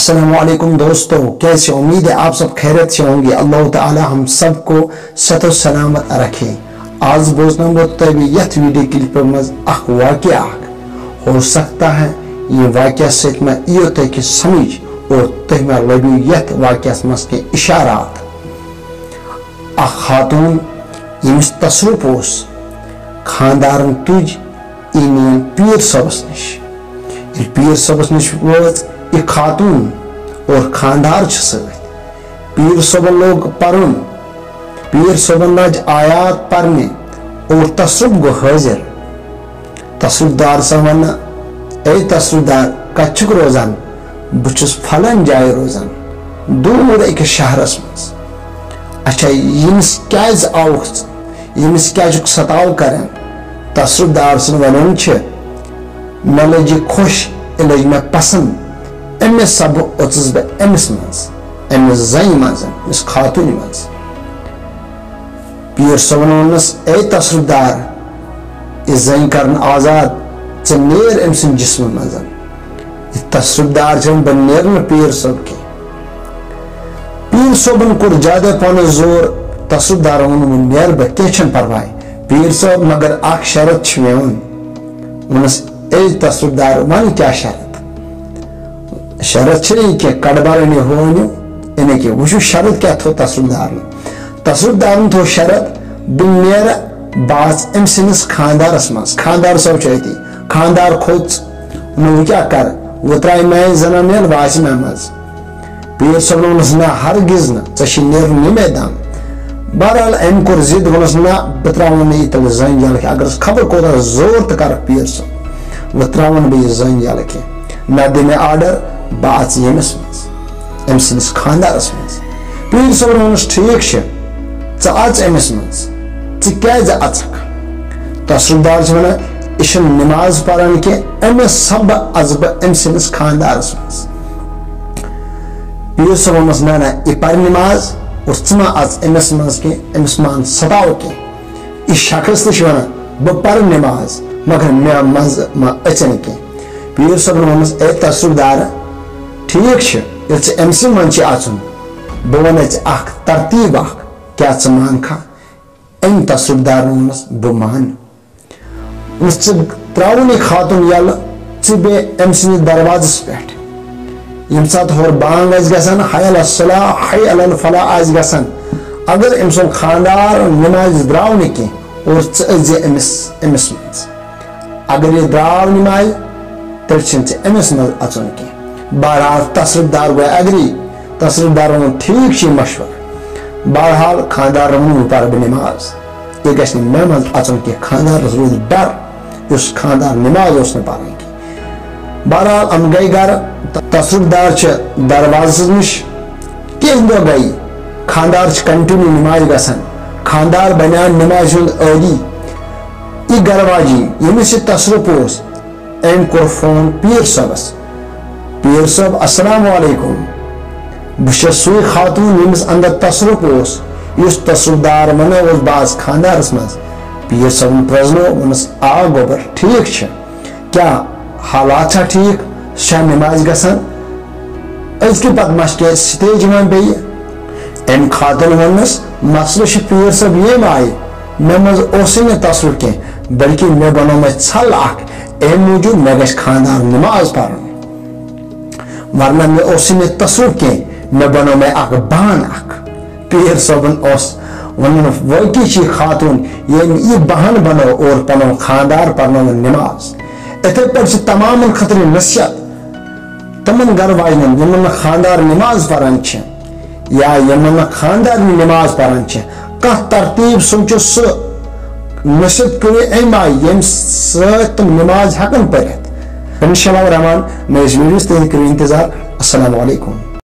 अस्सलामुअलैकुम दोस्तों, कैसे? उम्मीद है आप सब खैरियत से होंगे। अल्लाह ताला हम सबको सतो सलामत रखे। आज बोझना यथ वीडियो क्लिप मज अख वाक़या हो सकता है ये वाक़या सत में यो तक कि समझ और तह में लगे यथ वाक़या मज के इशारात। अख खातून यमिस तसरुफ ओस खानदारन तुज इन पीर सबस निश। पीर सबस निश वोज ये खातून और खानदार पीर सबन लोग पढ़न, पीर सबन लज आयात पढ़ने और तसरुफ गो हाजिर। तसरुफदार वन ए तसरुफदार कचुक रोजान बुचुस फलन जाय रोजान दूर एक शहरस मज। अच्छा यमिस क्याज आव यमिस क्याजुक सताव कर तसरुफदार सन वन मे लज खुश लज मे पसंद अमिस सब ओचस बह अमिस मज अमिस जन मज अमिस खातून मज। पीर सबन वनस ए तसरुफदार इस जन कर आजाद चे नेर अम सद जिस्म मज। तसरुफदार बह नेर पीर सब के। पीर सबन कोर ज्यादा पन जोर तसरुफदार वन नेर बह कह परवाह पीर सब मगर अख शरत मे वनस ए तसरुफदार वन क्या शरत? शरत के कड़बार इन के वो शरत क्या थो तसरुफदार तसरुफदार थो शरत बह नेर बाज अम सस खानदारस मज। खानदार सब अति खानदार खोच वो क्या कर वो त्रा मैं जना नेल वाच मे मज। पीर सब वनस ना हरगिज न नेर मैदान। बहरहाल अम कोर जिद वनस ना बह त्रा ये तल जन यल अगर खबर कोता जोर तो कर पीर सब वो त्रा बह जन यल ना दि मे आर्डर बह अच यमिस मज अम सस खानदारस मज। पीर सब वनस ठीक च अच अमिस मज क्या अचक? तसरुफदार वन यह नमाज पढ़ान के अमिस सब अज बह अम सस खानदारस मज। पीर सब वनस ना ना यह पढ़ नमाज और मा अच अमिस मज के अमिस मान सताव के। यह शख्स तह वन बह पढ़ नमाज मगर मे मज मा अचन के। पीर सब वनस ए तसरुफदार ठीक अमस मन अचुन बह वन तरतीब क्या मान खा? अम तसरुफदार वनस बह मान त्रावन खातून यल बे अम सद दरवाजस पे यम सात होर बांग गसान हाय अल सलाह हाय अल फलाह गसान अगर अम सुन खानदार नमाज द्राव न कह और चे अमिस मज अगर ये द्राव नमाज तेल अमिस मज अचुन कह। बहरहाल तसरुफदार गो एग्री। तसरुफदार वन ठीक मशवर। बहरहाल खानदार वन पर बह नमाज यह गि मे मज अचुन कह। खानदार रोज डर उस खानदार नमाज पान कह। बहरहाल हम गई घर तसरुफदार दरवाज नश कह दह गई खानदार कंटिन्यू नमाज गसान। खानदार बना नमाज आदि। यह गरवाजी यमिस तसरुफ अम कोर फोन पीर सबस। पीर सब अस्सलाम वालेकुम बह सू खातून यमिस अंदर तसरुफ उस तसरुफदार वन बाज खानदारस मज। पीर सबन प्रजनो वनस आ गोबर ठीक क्या हालात ठीक नमाज गसान अजक पत मशक स्टेज बे अम खातून वनस मसल पीर सब ये आय मे मज तसरुफ कह बल्कि मे बनो मे छल अम मूजूब मे गि खानदार नमाज पढ़ वरना मे तसरुफ कह मे बनो मे बहान। पीर सबन वन वाकई खातून यह बहान बनो और पनो खानदार पढ़ो नमाज। इथे पे तमाम खतर नसीहत तमन घर वाजन यमन खानदार नमाज पढ़ान या यमन खानदार नमाज पढ़ान कह तरतीब सोचो स नसीहत करो अम आय यम सम नमाज हेकन पढ़। इंशाअल्लाह रहमान मैं इस वीडियो से करो इंतजार। अस्सलाम वालेकुम।